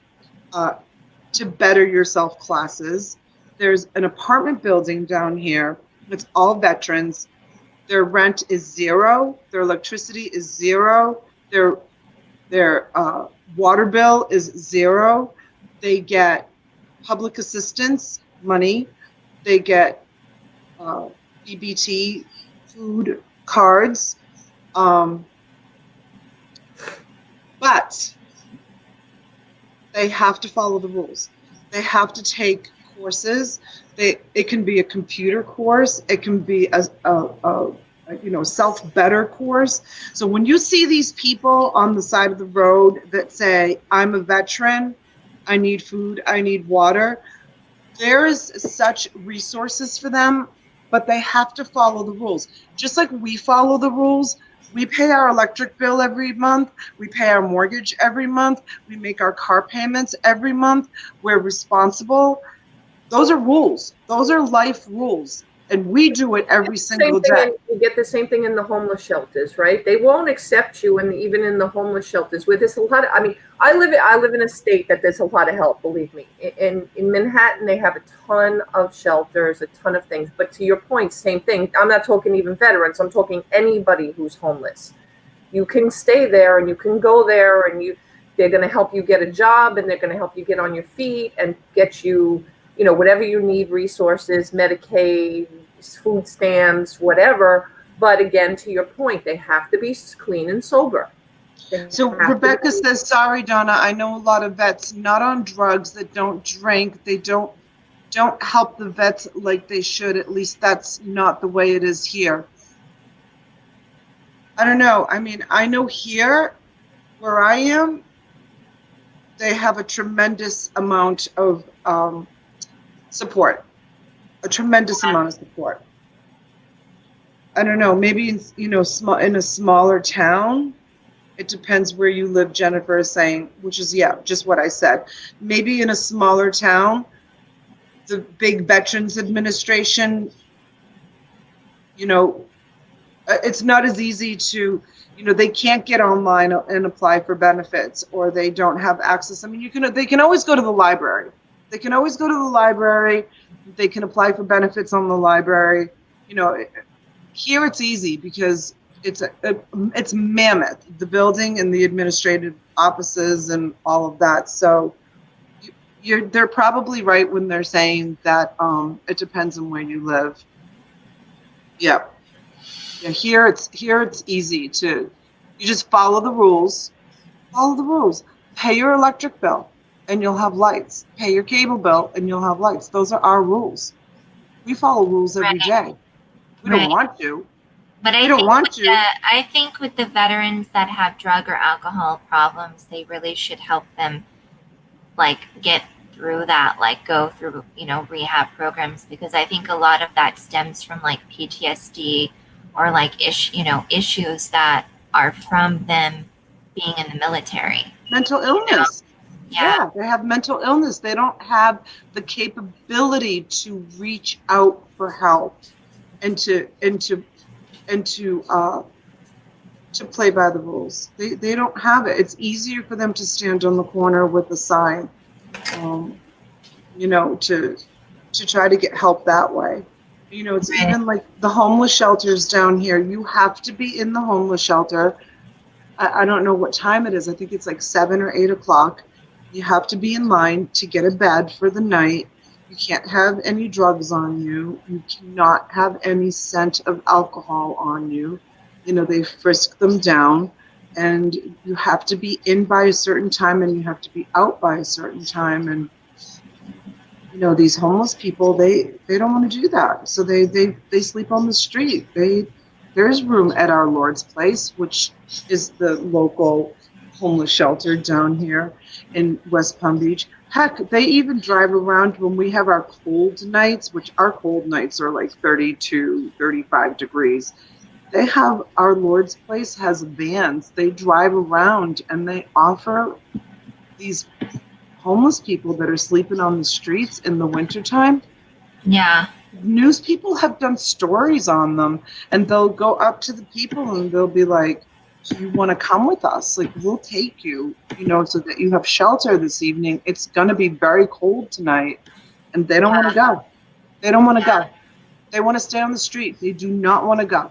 to better yourself classes. There's an apartment building down here. It's all veterans. Their rent is zero. Their electricity is zero. Their water bill is zero. They get public assistance money. They get EBT food cards. But they have to follow the rules. They have to take courses. It can be a computer course. It can be a self-better course. So when you see these people on the side of the road that say, I'm a veteran, I need food, I need water, there's such resources for them, but they have to follow the rules. Just like we follow the rules, we pay our electric bill every month, we pay our mortgage every month, we make our car payments every month, we're responsible. Those are rules. Those are life rules. And we do it every single day. You get the same thing in the homeless shelters, right? They won't accept you, and even in the homeless shelters, where there's a lot of. I mean, I live in a state that there's a lot of help. Believe me. In Manhattan, they have a ton of shelters, a ton of things. But to your point, same thing. I'm not talking even veterans. I'm talking anybody who's homeless. You can stay there, and you can go there, and they're going to help you get a job, and they're going to help you get on your feet and get you. Whatever you need, resources, Medicaid, food stamps, whatever. But again, to your point, they have to be clean and sober. So Rebecca says, sorry, Donna, I know a lot of vets not on drugs that don't drink. They don't help the vets like they should. At least that's not the way it is here. I don't know. I mean, I know here where I am, they have a tremendous amount of support, a tremendous amount of support. I don't know, maybe in a smaller town, it depends where you live. Jennifer is saying, which is just what I said. Maybe in a smaller town, the big Veterans Administration, it's not as easy to, they can't get online and apply for benefits, or they don't have access. I mean, they can always go to the library. They can always go to the library. They can apply for benefits on the library. Here it's easy because it's mammoth, the building and the administrative offices and all of that. So they're probably right when they're saying that it depends on where you live. Yeah. Here it's easy you just follow the rules. Follow the rules. Pay your electric bill and you'll have lights. Pay your cable bill and you'll have lights. Those are our rules. We follow rules every day. We don't want to. But I think with the veterans that have drug or alcohol problems, they really should help them get through that, go through, rehab programs, because I think a lot of that stems from PTSD or issues that are from them being in the military. Mental illness. Yeah, they have mental illness. They don't have the capability to reach out for help and to play by the rules. They don't have it. It's easier for them to stand on the corner with a sign, to try to get help that way. It's even like the homeless shelters down here. You have to be in the homeless shelter. I don't know what time it is. I think it's 7 or 8 o'clock. You have to be in line to get a bed for the night. You can't have any drugs on you. You cannot have any scent of alcohol on you. You know, they frisk them down, and you have to be in by a certain time and you have to be out by a certain time. And you know, these homeless people, they don't want to do that, so they sleep on the street. There's room at Our Lord's Place, which is the local homeless shelter down here in West Palm Beach. Heck, they even drive around when we have our cold nights, which our cold nights are like 32, 35 degrees. They have Our Lord's Place has vans. They drive around and they offer these homeless people that are sleeping on the streets in the wintertime. Yeah. News people have done stories on them, and they'll go up to the people and they'll be like, do you want to come with us? Like, we'll take you, you know, so that you have shelter this evening. It's going to be very cold tonight. And they don't want to go. They don't want to go. They want to stay on the street. They do not want to go.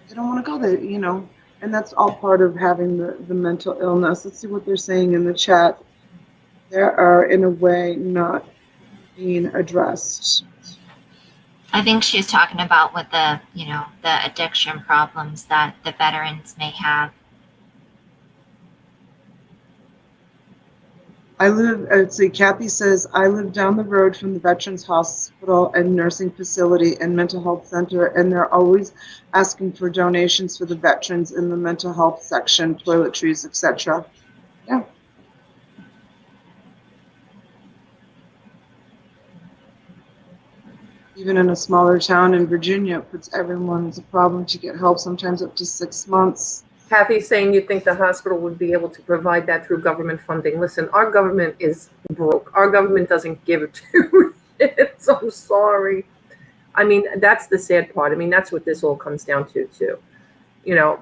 They don't want to go there, you know, and that's all part of having the mental illness. Let's see what they're saying in the chat. There are, in a way, not being addressed. I think she's talking about with the, you know, the addiction problems that the veterans may have. Let's see, Kathy says, I live down the road from the Veterans Hospital and Nursing Facility and Mental Health Center, and they're always asking for donations for the veterans in the mental health section, toiletries, etc. Yeah. Even in a smaller town in Virginia, it puts everyone as a problem to get help, sometimes up to 6 months. Kathy's saying you think the hospital would be able to provide that through government funding. Listen, our government is broke. Our government doesn't give it to it. So I'm sorry. I mean, that's the sad part. I mean, that's what this all comes down to, too. You know,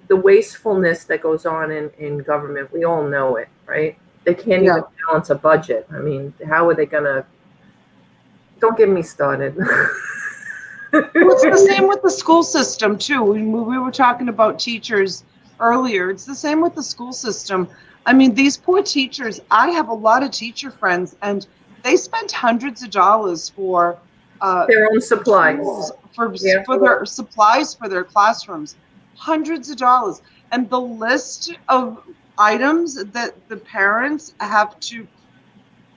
the wastefulness that goes on in government, we all know it, right? They can't even balance a budget. I mean, how are they going to? Don't get me started. Well, it's the same with the school system, too. We were talking about teachers earlier. It's the same with the school system. I mean, these poor teachers, I have a lot of teacher friends, and they spend hundreds of dollars for their own supplies. For their supplies for their classrooms. Hundreds of dollars. And the list of items that the parents have to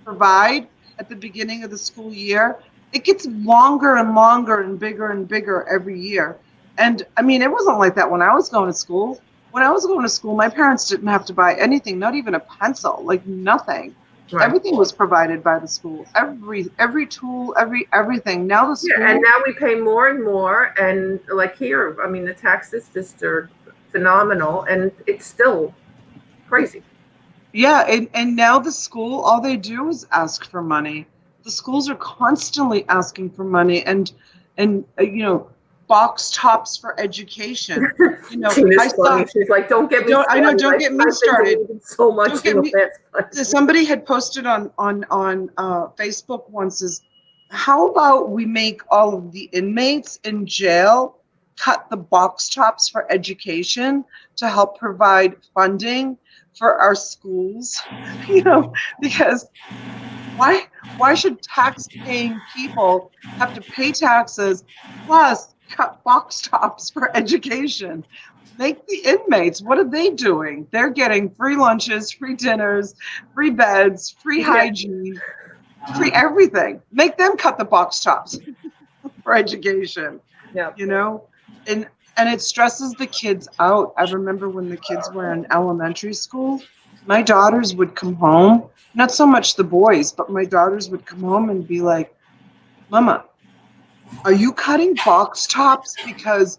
provide at the beginning of the school year, it gets longer and longer and bigger every year. And I mean, it wasn't like that when I was going to school. When I was going to school, my parents didn't have to buy anything, not even a pencil, like nothing. Right. Everything was provided by the school. Every tool, everything. Now the school. Yeah, and now we pay more and more. And like here, I mean, the taxes just are phenomenal, and it's still crazy. Yeah, and now the school, all they do is ask for money. The schools are constantly asking for money, and you know, box tops for education. You know, she's like, "Don't get me started." I know, don't get me started. So much. Somebody had posted on Facebook once is, how about we make all of the inmates in jail cut the box tops for education to help provide funding for our schools? You know, because why should tax-paying people have to pay taxes plus cut box tops for education? Make the inmates, what are they doing? They're getting free lunches, free dinners, free beds, free hygiene, free everything. Make them cut the box tops for education. Yeah. You know, and it stresses the kids out. I remember when the kids were in elementary school, my daughters would come home, not so much the boys, but my daughters would come home and be like, Mama, are you cutting box tops? Because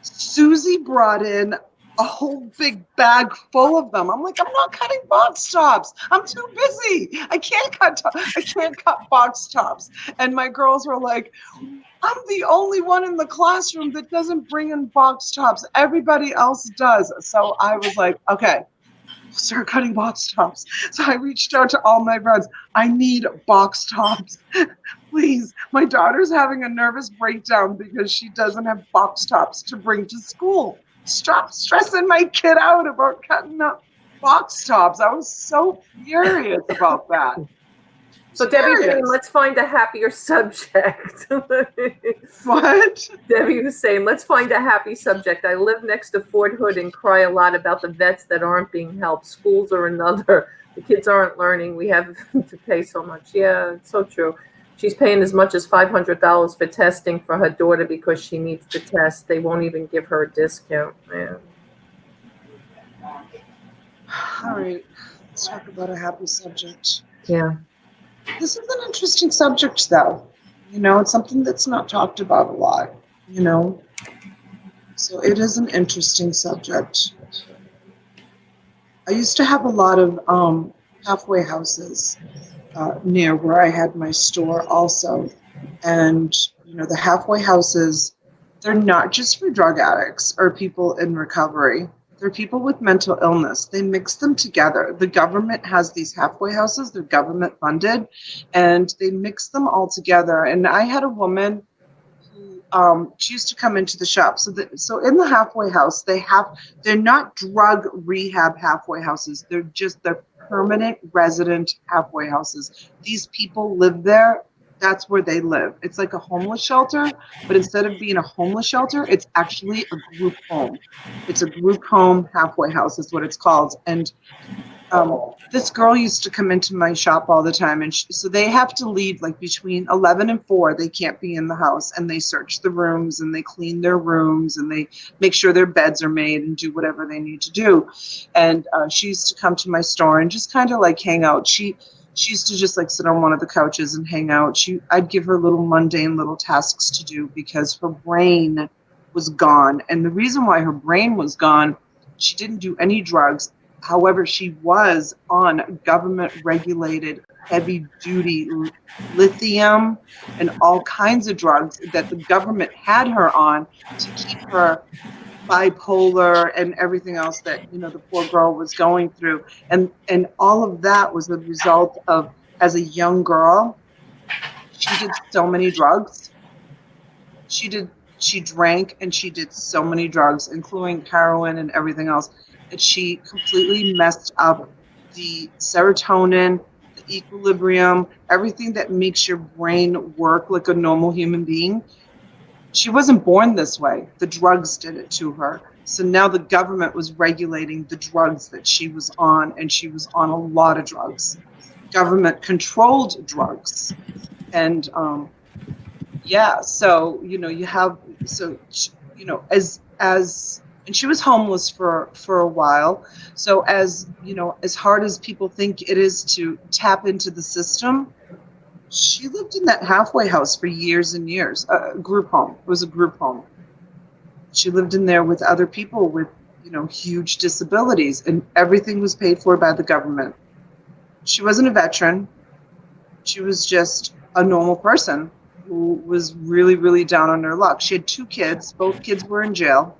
Susie brought in a whole big bag full of them. I'm like, I'm not cutting box tops. I'm too busy. I can't cut box tops. And my girls were like, I'm the only one in the classroom that doesn't bring in box tops. Everybody else does. So I was like, okay, start cutting box tops. So I reached out to all my friends. I need box tops. Please. My daughter's having a nervous breakdown because she doesn't have box tops to bring to school. Stop stressing my kid out about cutting up box tops. I was so furious about that. So Debbie's saying, serious. let's find a happier subject. What? Debbie was saying, let's find a happy subject. I live next to Fort Hood and cry a lot about the vets that aren't being helped. Schools are another. The kids aren't learning. We have to pay so much. Yeah, it's so true. She's paying as much as $500 for testing for her daughter because she needs the test. They won't even give her a discount. Man. All right, let's talk about a happy subject. Yeah. This is an interesting subject, though. You know, it's something that's not talked about a lot, you know. So it is an interesting subject. I used to have a lot of halfway houses near where I had my store also. And, you know, the halfway houses, they're not just for drug addicts or people in recovery. They're people with mental illness. They mix them together. The government has these halfway houses, they're government funded, and they mix them all together. And I had a woman who she used to come into the shop. So in the halfway house, they're not drug rehab halfway houses. They're permanent resident halfway houses. These people live there. That's where they live. It's like a homeless shelter, but instead of being a homeless shelter, it's actually a group home. It's a group home halfway house is what it's called. And this girl used to come into my shop all the time, and so they have to leave like between 11 and 4. They can't be in the house, and they search the rooms and they clean their rooms and they make sure their beds are made and do whatever they need to do. And she used to come to my store and just kind of like hang out. She used to just like sit on one of the couches and hang out. I'd give her little mundane little tasks to do because her brain was gone. And the reason why her brain was gone, she didn't do any drugs. However, she was on government regulated heavy duty lithium and all kinds of drugs that the government had her on to keep her bipolar and everything else that, you know, the poor girl was going through. And all of that was the result of, as a young girl, she did so many drugs. She drank and she did so many drugs, including heroin and everything else. And she completely messed up the serotonin, the equilibrium, everything that makes your brain work like a normal human being. She wasn't born this way. The drugs did it to her. So now the government was regulating the drugs that she was on, and she was on a lot of drugs. Government controlled drugs. And yeah, so, you know, and she was homeless for a while. So as, you know, as hard as people think it is to tap into the system, she lived in that halfway house for years and years. A group home. It was a group home. She lived in there with other people with, you know, huge disabilities, and everything was paid for by the government. She wasn't a veteran. She was just a normal person who was really, really down on her luck. She had 2 kids. Both kids were in jail.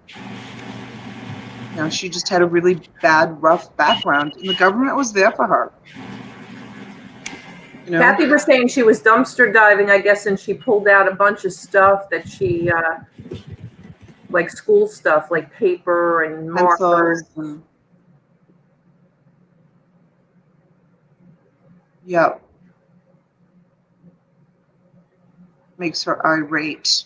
You know, she just had a really bad, rough background, and the government was there for her. You know? Kathy was saying she was dumpster diving, I guess, and she pulled out a bunch of stuff that she, like school stuff, like paper and markers. Pencils. Yep. Makes her irate.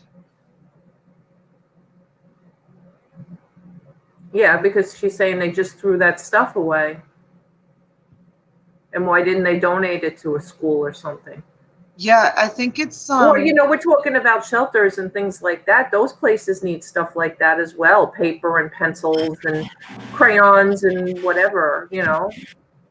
Yeah, because she's saying they just threw that stuff away. And why didn't they donate it to a school or something? Yeah, I think it's Well, you know, we're talking about shelters and things like that. Those places need stuff like that as well. Paper and pencils and crayons and whatever, you know.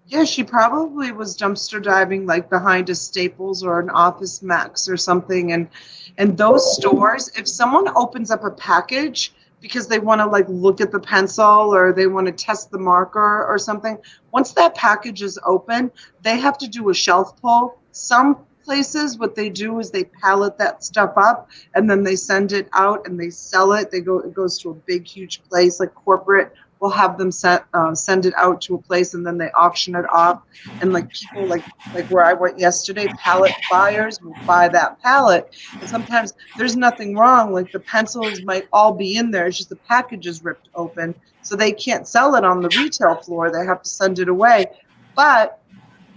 Yeah, she probably was dumpster diving like behind a Staples or an Office Max or something. And those stores, if someone opens up a package because they want to like look at the pencil or they want to test the marker or something, once that package is open, they have to do a shelf pull. Some places, what they do is they pallet that stuff up and then they send it out and they sell it. It goes to a big, huge place like corporate. We'll have them send it out to a place and then they auction it off. And like people like where I went yesterday, pallet buyers will buy that pallet. And sometimes there's nothing wrong. Like the pencils might all be in there. It's just the package is ripped open. So they can't sell it on the retail floor. They have to send it away. But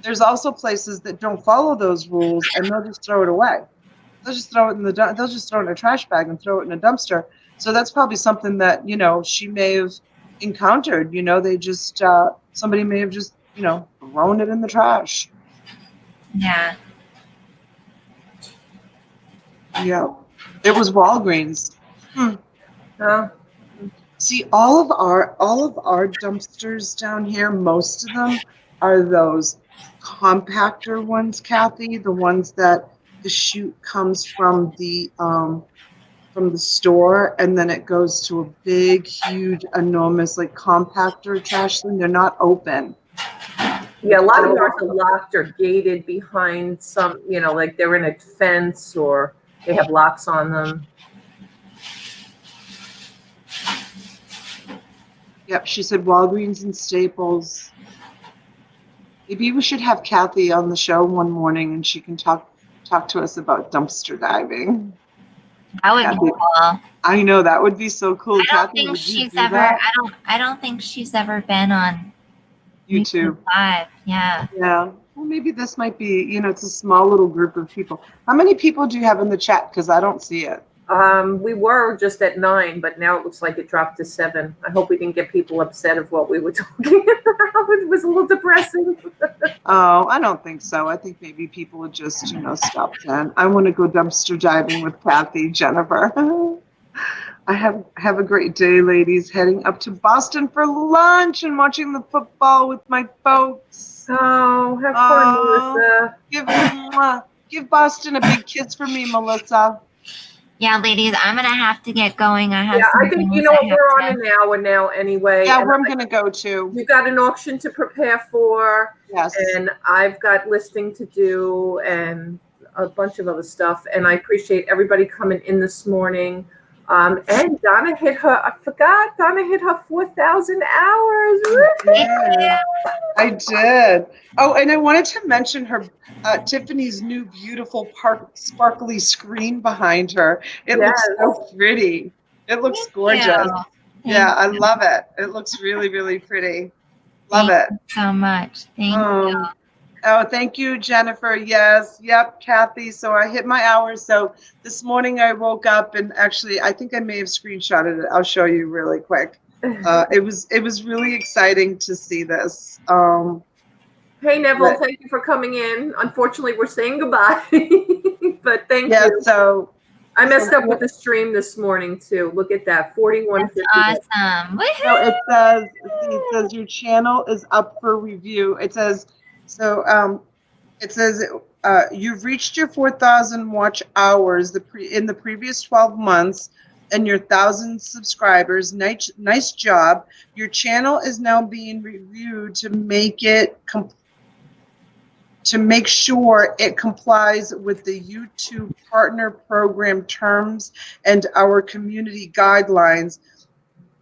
There's also places that don't follow those rules, and they'll just throw it away. They'll just throw it in they'll just throw it in a trash bag and throw it in a dumpster. So that's probably something that, she may have encountered. They just somebody may have just, thrown it in the trash. Yeah. Yeah. It was Walgreens. Hmm. See, all of our dumpsters down here, most of them are those compactor ones, Kathy, the ones that the chute comes from the store, and then it goes to a big, huge, enormous, like, compactor trash thing. They're not open. Yeah, a lot of ours are locked or gated behind some, like they're in a fence or they have locks on them. Yep, she said Walgreens and Staples. Maybe we should have Kathy on the show one morning and she can talk to us about dumpster diving. That would be Kathy, cool. I know that would be so cool. I don't Kathy, think would you she's do ever. that? I don't think she's ever been on YouTube. Live. Yeah. Yeah. Well, maybe this might be, it's a small little group of people. How many people do you have in the chat? Because I don't see it. We were just at 9, but now it looks like it dropped to 7. I hope we didn't get people upset of what we were talking about. It was a little depressing. Oh, I don't think so. I think maybe people would just, stop then. I want to go dumpster diving with Kathy, Jennifer. I have a great day, ladies. Heading up to Boston for lunch and watching the football with my folks. Oh, have fun, Melissa. Give Boston a big kiss for me, Melissa. Yeah, ladies, I'm gonna have to get going. I think we're on an hour now anyway. Yeah, where I'm gonna go to. You got an auction to prepare for. Yes. And I've got listing to do and a bunch of other stuff. And I appreciate everybody coming in this morning. And Donna hit her 4,000 hours. I did. Oh, and I wanted to mention her, Tiffany's new beautiful sparkly screen behind her. It looks so pretty. It looks gorgeous. Yeah, I love it. It looks really, really pretty. Love it. Thank you so much. Thank you. Oh, thank you, Jennifer. Yes. Yep, Kathy. So I hit my hours. So this morning I woke up and actually, I think I may have screenshotted it. I'll show you really quick. It was really exciting to see this. Hey, Neville, thank you for coming in. Unfortunately, we're saying goodbye, but thank you. Yeah, so I messed up with the stream this morning too. Look at that, 4150. Awesome. No, it says your channel is up for review. It says you've reached your 4,000 watch hours in the previous 12 months and your 1,000 subscribers. Nice job. Your channel is now being reviewed to make sure it complies with the YouTube Partner Program terms and our community guidelines.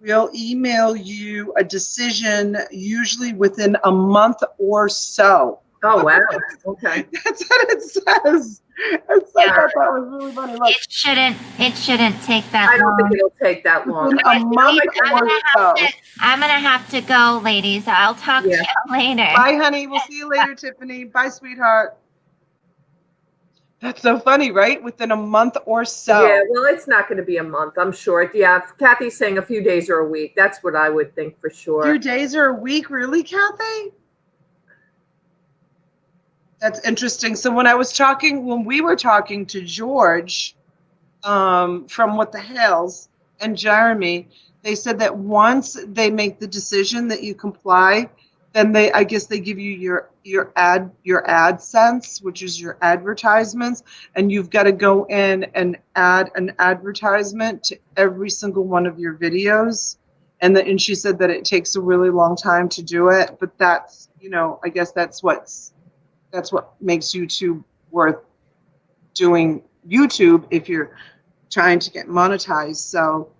We'll email you a decision usually within a month or so. Oh, wow. Okay. That's what it says. I thought that was really funny. Look, it shouldn't take that long. I don't think it'll take that long. Within a month or so. I'm going to have to go, ladies. I'll talk to you later. Bye, honey. We'll see you later, Tiffany. Bye, sweetheart. That's so funny, right? Within a month or so. Yeah, well, it's not going to be a month, I'm sure. Yeah, Kathy's saying a few days or a week. That's what I would think for sure. A few days or a week? Really, Kathy? That's interesting. So when we were talking to George from What the Hales and Jeremy, they said that once they make the decision that you comply, then I guess they give you your AdSense, which is your advertisements, and you've got to go in and add an advertisement to every single one of your videos. And she said that it takes a really long time to do it, but that's, I guess that's what makes YouTube worth doing YouTube if you're trying to get monetized. So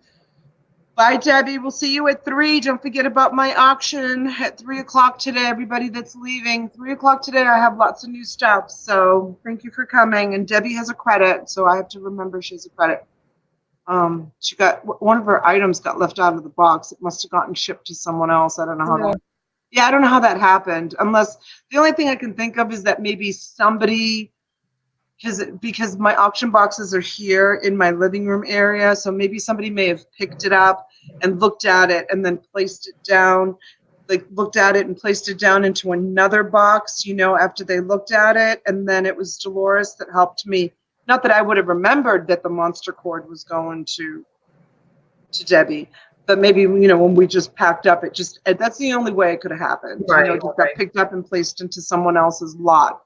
bye, Debbie. We'll see you at 3. Don't forget about my auction at 3 o'clock today. Everybody that's leaving, 3 o'clock today, I have lots of new stuff. So thank you for coming. And Debbie has a credit, so I have to remember she has a credit. One of her items got left out of the box. It must have gotten shipped to someone else. I don't know how that. Yeah, I don't know how that happened. Unless the only thing I can think of is that maybe somebody, because my auction boxes are here in my living room area, so maybe somebody may have picked it up and looked at it and then placed it down, like looked at it and placed it down into another box, after they looked at it. And then it was Dolores that helped me. Not that I would have remembered that the monster cord was going to Debbie, but maybe, when we just packed up, that's the only way it could have happened. Right, It just got right. picked up and placed into someone else's lot.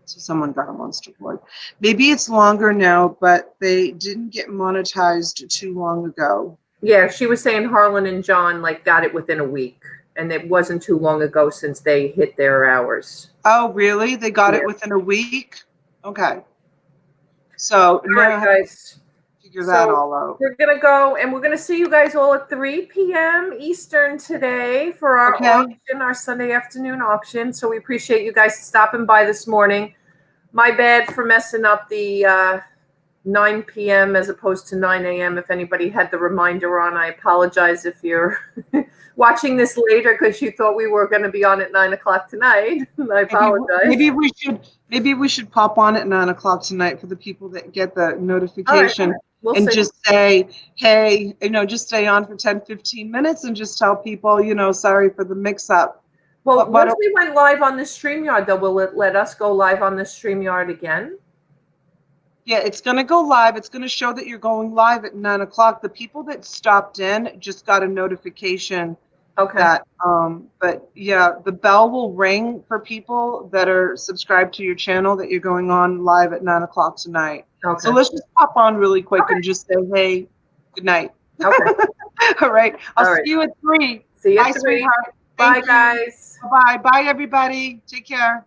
So someone got a monster cord. Maybe it's longer now, but they didn't get monetized too long ago. Yeah, she was saying Harlan and John got it within a week, and it wasn't too long ago since they hit their hours. Oh, really? They got it within a week? Okay. So now I All right, have to guys. figure that all out. We're going to go, and we're going to see you guys all at 3 p.m. Eastern today for our auction, our Sunday afternoon auction. So we appreciate you guys stopping by this morning. My bad for messing up the 9 p.m. as opposed to 9 a.m. If anybody had the reminder on, I apologize if you're watching this later because you thought we were going to be on at 9 o'clock tonight. I apologize. Maybe we should pop on at 9 o'clock tonight for the people that get the notification. We'll and see. Just say, hey, just stay on for 10, 15 minutes and just tell people, sorry for the mix up. Well, once we went live on the StreamYard, though, will it let us go live on the StreamYard again? Yeah, it's going to go live. It's going to show that you're going live at 9 o'clock. The people that stopped in just got a notification. Okay. But yeah, the bell will ring for people that are subscribed to your channel that you're going on live at 9 o'clock tonight. Okay. So let's just pop on really quick and just say, hey, good night. Okay. All right. I'll see you at 3. See you Bye, at 3. sweetheart. Bye, Thank you. guys. Bye. Bye, everybody. Take care.